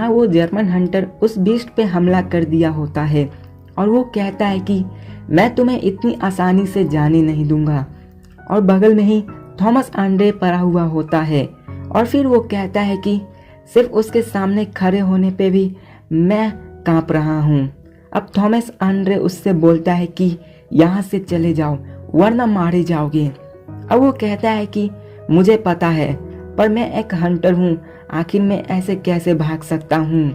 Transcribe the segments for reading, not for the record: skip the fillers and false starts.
वो German Hunter उस beast पे हमला कर दिया होता है और वो कहता है कि मैं तुम्हें इतनी आसानी से जाने नहीं दूंगा। और बगल में ही थॉमस आंड्रे पड़ा हुआ होता है और फिर वो कहता है कि सिर्फ उसके सामने खड़े होने पे भी मैं कांप रहा हूँ। अब थॉमस आंड्रे उससे बोलता है कि यहाँ से चले जाओ वरना मारे जाओगे। अब वो कहता है कि मुझे पता है, पर मैं एक हंटर हूँ, आखिर मैं ऐसे कैसे भाग सकता हूँ,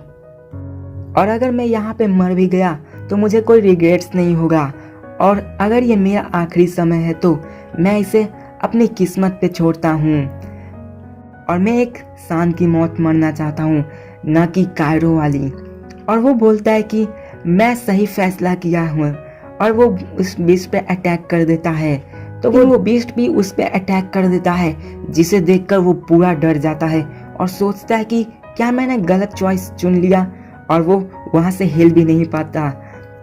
और अगर मैं यहाँ पे मर भी गया तो मुझे कोई रिग्रेट्स नहीं होगा, और अगर ये मेरा आखिरी समय है तो मैं इसे अपनी किस्मत पे छोड़ता हूँ, और मैं एक शान की मौत मरना चाहता हूँ, न कि कायरो वाली। और वो बोलता है कि मैं सही फैसला किया हूँ, और वो उस बीस्ट पे अटैक कर देता है। तो वो बीस्ट भी उस पे अटैक कर देता है, जिसे देखकर वो पूरा डर जाता है और सोचता है कि क्या मैंने गलत चॉइस चुन लिया, और वो वहाँ से हिल भी नहीं पाता।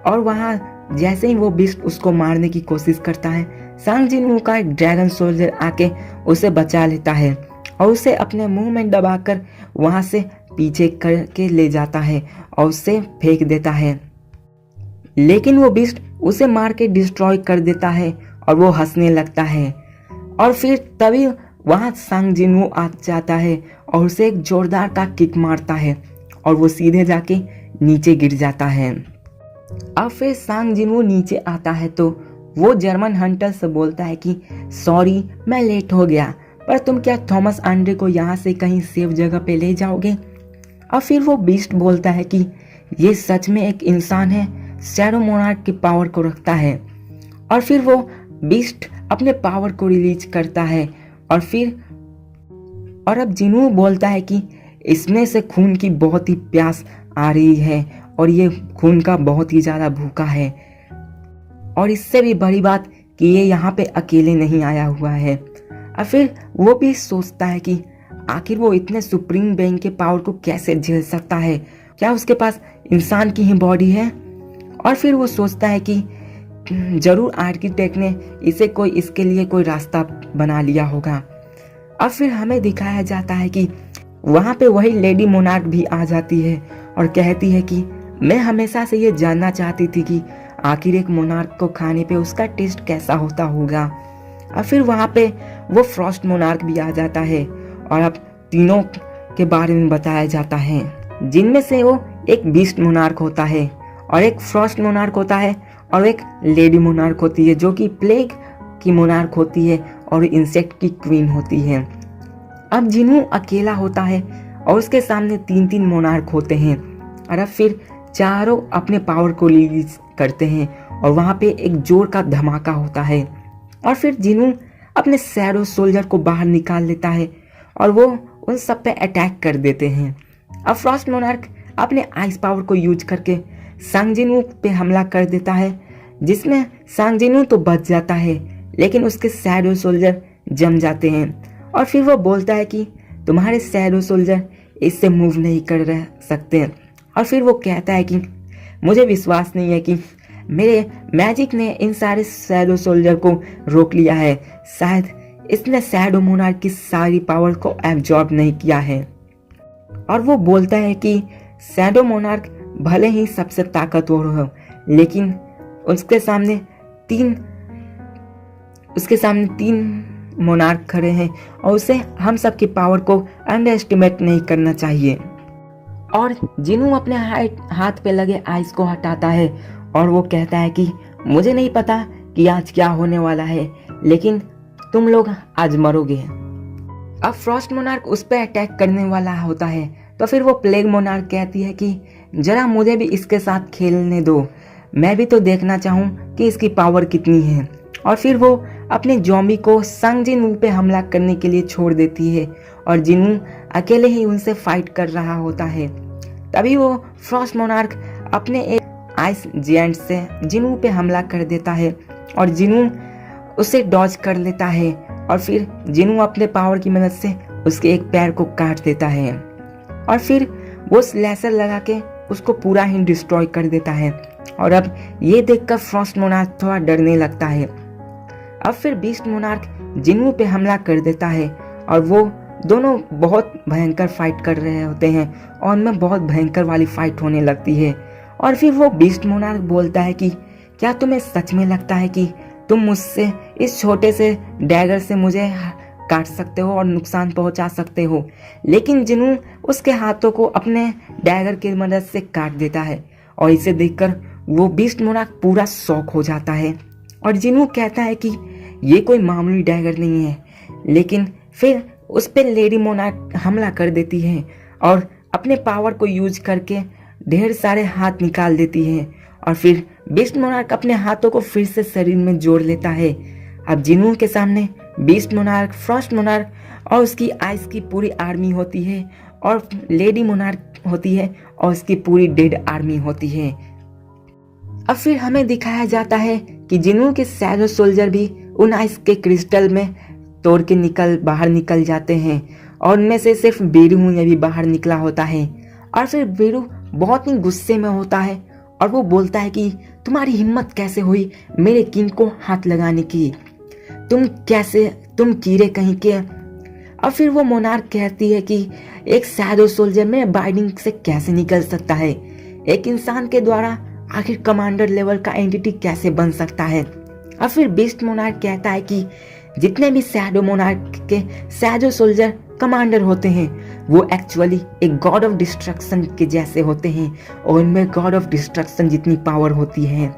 और वहाँ जैसे ही वो बीस्ट उसको मारने की कोशिश करता है, सांग जिनवू का एक ड्रैगन सोल्जर आके उसे बचा लेता है और उसे अपने मुंह में दबाकर वहाँ से पीछे करके ले जाता है और उसे फेंक देता है। लेकिन वो बीस्ट उसे मार के डिस्ट्रॉय कर देता है और वो हंसने लगता है। और फिर तभी वहाँ सांग जिनवू आ जाता है और उसे एक जोरदार का किक मारता है और वो सीधे जाके नीचे गिर जाता है। अब फिर सांग जिनवू नीचे आता है तो वो जर्मन हंटर से बोलता है कि सॉरी मैं लेट हो गया, पर तुम क्या थॉमस आंड्रे को यहाँ से कहीं सेफ जगह पे ले जाओगे। और फिर वो बीस्ट बोलता है कि ये सच में एक इंसान है, शैडो मोनार्क की पावर को रखता है। और फिर वो बीस्ट अपने पावर को रिलीज करता है और अब जिनवू बोलता है कि इसमें से खून की बहुत ही प्यास आ रही है और ये खून का बहुत ही ज्यादा भूखा है, और इससे भी बड़ी बात कि ये यहाँ पे अकेले नहीं आया हुआ है। और फिर वो भी सोचता है कि आखिर वो इतने सुप्रीम बेइंग के पावर को कैसे झेल सकता है, क्या उसके पास इंसान की ही बॉडी है। और फिर वो सोचता है कि जरूर आर्किटेक्ट ने इसके लिए कोई रास्ता बना लिया होगा। अब फिर हमें दिखाया जाता है कि वहाँ पे वही लेडी मोनार्क भी आ जाती है और कहती है कि मैं हमेशा से ये जानना चाहती थी कि आखिर एक मोनार्क को खाने पे उसका टेस्ट कैसा होता होगा। और फिर वहाँ पे वो फ्रॉस्ट मोनार्क भी आ जाता है और अब तीनों के बारे में बताया जाता है, जिनमें से वो एक बीस्ट मोनार्क होता है और एक फ्रॉस्ट मोनार्क होता है और एक लेडी मोनार्क होती है जो कि प्लेग की मोनार्क होती है और इंसेक्ट की क्वीन होती है। अब जिनवू अकेला होता है और उसके सामने 3-3 मोनार्क होते हैं, और अब फिर चारों अपने पावर को रिलीज करते हैं और वहाँ पे एक जोर का धमाका होता है। और फिर जिनवू अपने शैडो सोल्जर को बाहर निकाल लेता है और वो उन सब पे अटैक कर देते हैं। अब फ्रॉस्ट मोनार्क अपने आइस पावर को यूज करके सांग जिनवू पे हमला कर देता है, जिसमें सांग जिनवू तो बच जाता है लेकिन उसके शैडो सोल्जर जम जाते हैं। और फिर वो बोलता है कि तुम्हारे शैडो सोल्जर इससे मूव नहीं कर रह सकते। और फिर वो कहता है कि मुझे विश्वास नहीं है कि मेरे मैजिक ने इन सारे शैडो सोल्जर को रोक लिया है, शायद इसने शैडो मोनार्क की सारी पावर को एब्जॉर्ब नहीं किया है। और वो बोलता है कि शैडो मोनार्क भले ही सबसे ताकतवर हो, लेकिन उसके सामने तीन मोनार्क खड़े हैं और उसे हम सब की पावर को अंडर एस्टिमेट नहीं करना चाहिए। और जिनवू अपने हाथ पे लगे आइस को हटाता है और वो कहता है कि मुझे नहीं पता कि आज क्या होने वाला है, लेकिन तुम लोग आज मरोगे। अब फ्रॉस्ट मोनार्क उस पर अटैक करने वाला होता है तो फिर वो प्लेग मोनार्क कहती है कि जरा मुझे भी इसके साथ खेलने दो, मैं भी तो देखना चाहूँ कि इसकी पावर कितनी है। और फिर वो अपने जॉम्बी को सांग जिनवू पे हमला करने के लिए छोड़ देती है और जिनवू अकेले ही उनसे फाइट कर रहा होता है। तभी वो फ्रॉस्ट मोनार्क अपने एक आइस जिएंट से जिनवू पे हमला कर देता है और जिनवू उसे डॉज कर लेता है, और फिर जिनवू अपने पावर की मदद से उसके एक पैर को काट देता है और फिर वो स्लैशर लगा के उसको पूरा ही डिस्ट्रॉय कर देता है। और अब ये देखकर फ्रॉस्ट मोनार्क थोड़ा डरने लगता है। अब फिर बीस्ट मोनार्क जिनवू पे हमला कर देता है और वो दोनों बहुत भयंकर फाइट कर रहे होते हैं और उनमें बहुत भयंकर वाली फाइट होने लगती है। और फिर वो बीस्ट मोनार्क बोलता है कि क्या तुम्हें सच में लगता है कि तुम मुझसे इस छोटे से डैगर से मुझे काट सकते हो और नुकसान पहुंचा सकते हो? लेकिन जिनू उसके हाथों को अपने डैगर की मदद से काट देता है और इसे देखकर वो बीस्ट मोनार्क पूरा शॉक हो जाता है। और जिनू कहता है कि ये कोई मामूली डैगर नहीं है। लेकिन फिर उस पर लेडी मोनार्क हमला कर देती है और अपने पावर को यूज करके ढेर सारे हाथ निकाल देती है। और फिर बीस्ट मोनार्क अपने हाथों को फिर से शरीर में जोड़ लेता है। अब जिनू के सामने बीस्ट मोनार्क, फ्रॉस्ट मोनार्क और उसकी आइस की पूरी आर्मी होती है और लेडी मोनार्क होती है और उसकी पूरी डेड आर्मी होती है। अब फिर हमें दिखाया जाता है कि जिनू के शैडो सोल्जर भी उन आइस के क्रिस्टल में तोड़ के बाहर निकल जाते हैं और उनमें से सिर्फ बीरू ये भी बाहर निकला होता है। और फिर बीरू बहुत ही गुस्से में होता है और वो बोलता है कि तुम्हारी हिम्मत कैसे हुई मेरे किंग को हाथ लगाने की? तुम कीड़े कहीं के। और फिर वो मोनार्क कहती है कि एक शैडो सोल्जर में बाइंडिंग से कैसे निकल सकता है? एक इंसान के द्वारा आखिर कमांडर लेवल का एंटिटी कैसे बन सकता है? और फिर बीस्ट मोनार्क कहता है कि जितने भी शैडो मोनार्क के शैडो सोल्जर कमांडर होते हैं वो एक्चुअली एक गॉड ऑफ डिस्ट्रक्शन के जैसे होते हैं और उनमें गॉड ऑफ डिस्ट्रक्शन जितनी पावर होती है।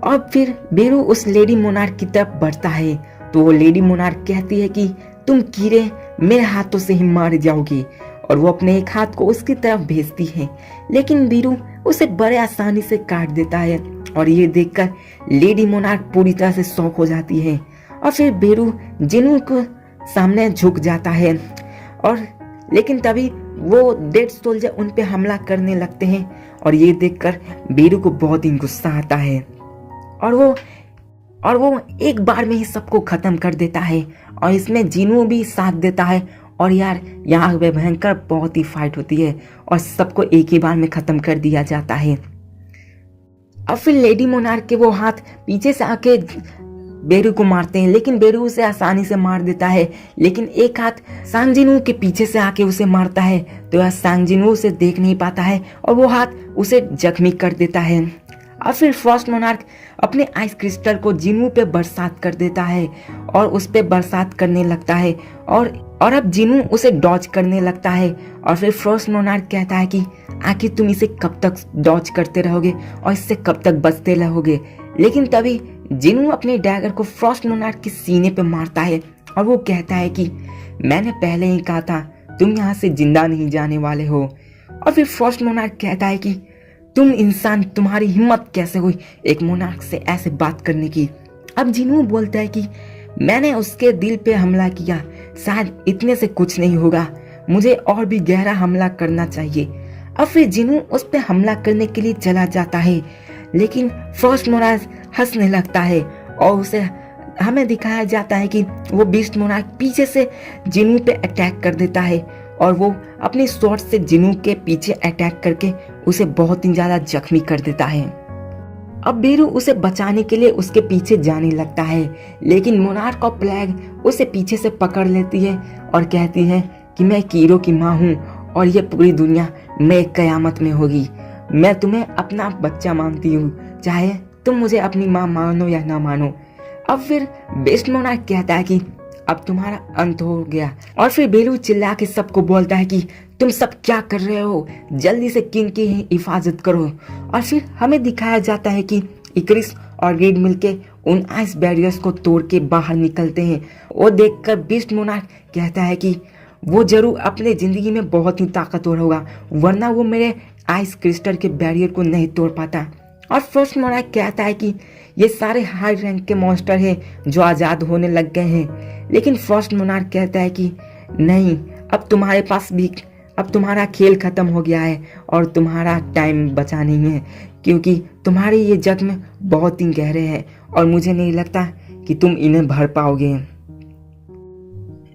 और फिर बीरू उस लेडी मोनार्क की तरफ बढ़ता है तो वो लेडी मोनार्क कहती है कि तुम कीड़े मेरे हाथों से ही मार जाओगे। और वो अपने एक हाथ को उसकी तरफ भेजती है लेकिन बीरू उसे बड़े आसानी से काट देता है। और ये देखकर लेडी मोनार्क पूरी तरह से शॉक हो जाती है। और फिर बीरू जिनू को सामने झुक जाता है और लेकिन तभी वो डेड सोल्जर उन पे हमला करने लगते हैं और ये देखकर बीरू को बहुत ही गुस्सा आता है और वो एक बार में ही सबको खत्म कर देता है। और इसमें जिनू भी साथ देता है और यार यहाँ पे भयंकर बहुत ही फाइट होती है और सबको एक ही बार में खत्म कर दिया जाता है। अब फिर लेडी मोनार्क के वो हाथ पीछे से आके बेरू को मारते हैं लेकिन बेरू उसे आसानी से मार देता है। लेकिन एक हाथ सांग जिनू के पीछे से आके उसे मारता है तो यह सांग जिनू उसे देख नहीं पाता है और वो हाथ उसे जख्मी कर देता है। और फिर फ्रॉस्ट मोनार्क अपने आइस क्रिस्टल को जिनू पे बरसात कर देता है और उस पे बरसात करने लगता है और अब जिनू उसे डॉज करने लगता है। और फिर फ्रॉस्ट मोनार्क कहता है कि आखिर तुम इसे कब तक डॉज करते रहोगे और इससे कब तक बचते रहोगे? लेकिन तभी जिनू अपने डैगर को फ्रॉस्ट मोनार्क के सीने पे मारता है और वो कहता है कि मैंने पहले ही कहा था तुम यहाँ से जिंदा नहीं जाने वाले हो। और फिर फ्रॉस्ट मोनार्क कहता है कि तुम इंसान, तुम्हारी हिम्मत कैसे हुई एक मोनार्क से ऐसे बात करने की? अब जिनू बोलता है कि मैंने उसके दिल पे हमला किया, शायद इतने से कुछ नहीं होगा, मुझे और भी गहरा हमला करना चाहिए। अब फिर जिनू उस पे हमला करने के लिए चला जाता है लेकिन फ्रॉस्ट मोनार्क हंसने लगता है और उसे हमें दिखाया जाता है कि वो बीस्ट मोनार्क पीछे से जिनू पे अटैक कर देता है और वो अपनी स्वॉर्ड से जिनू के पीछे अटैक करके उसे बहुत ही ज्यादा जख्मी कर देता है। अब बेरू उसे बचाने के लिए उसके पीछे जाने लगता है लेकिन मोनार्क और प्लेग उसे पीछे से पकड़ लेती है और कहती है कि मैं कीड़ों की माँ हूँ और ये पूरी दुनिया में कयामत में होगी। मैं तुम्हें अपना बच्चा मानती हूँ, चाहे तुम मुझे अपनी माँ मानो या ना मानो। अब फिर बेस्ट मोनार्क कहता है कि अब तुम्हारा अंत हो गया। और फिर बेरू चिल्ला के सबको बोलता है कि तुम सब क्या कर रहे हो, जल्दी से किंग की हिफाजत करो। और फिर हमें दिखाया जाता है कि इक्रिस और रीड मिलके उन आइस बैरियर्स को तोड़ के बाहर निकलते हैं। वो देखकर बीस्ट मोनार्क कहता है कि वो जरूर अपने जिंदगी में बहुत ही ताकतवर होगा, वरना वो मेरे आइस क्रिस्टल के बैरियर को नहीं तोड़ पाता। और फ्रॉस्ट मोनार्क कहता है कि ये सारे हाई रैंक के मॉन्स्टर हैं जो आज़ाद होने लग गए हैं। लेकिन फ्रॉस्ट मोनार्क कहता है कि नहीं, अब तुम्हारा खेल खत्म हो गया है और तुम्हारा टाइम बचा नहीं है, क्योंकि तुम्हारे ये जख्म बहुत ही गहरे हैं और मुझे नहीं लगता कि तुम इन्हें भर पाओगे।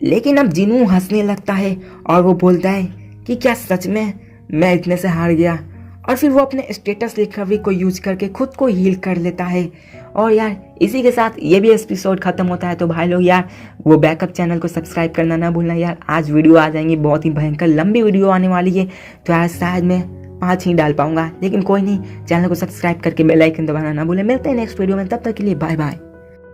लेकिन अब जिनू हंसने लगता है और वो बोलता है कि क्या सच में मैं इतने से हार गया? और फिर वो अपने स्टेटस रिकवरी को यूज करके खुद को हील कर लेता है। और यार इसी के साथ ये भी एपिसोड खत्म होता है। तो भाई लोग यार वो बैकअप चैनल को सब्सक्राइब करना ना भूलना यार। आज वीडियो आ जाएंगी, बहुत ही भयंकर लंबी वीडियो आने वाली है, तो यार शायद मैं 5 ही डाल पाऊंगा, लेकिन कोई नहीं, चैनल को सब्सक्राइब करके बेल आइकन दबाना ना भूलें। मिलते हैं नेक्स्ट वीडियो में, तब तक के लिए बाय बाय।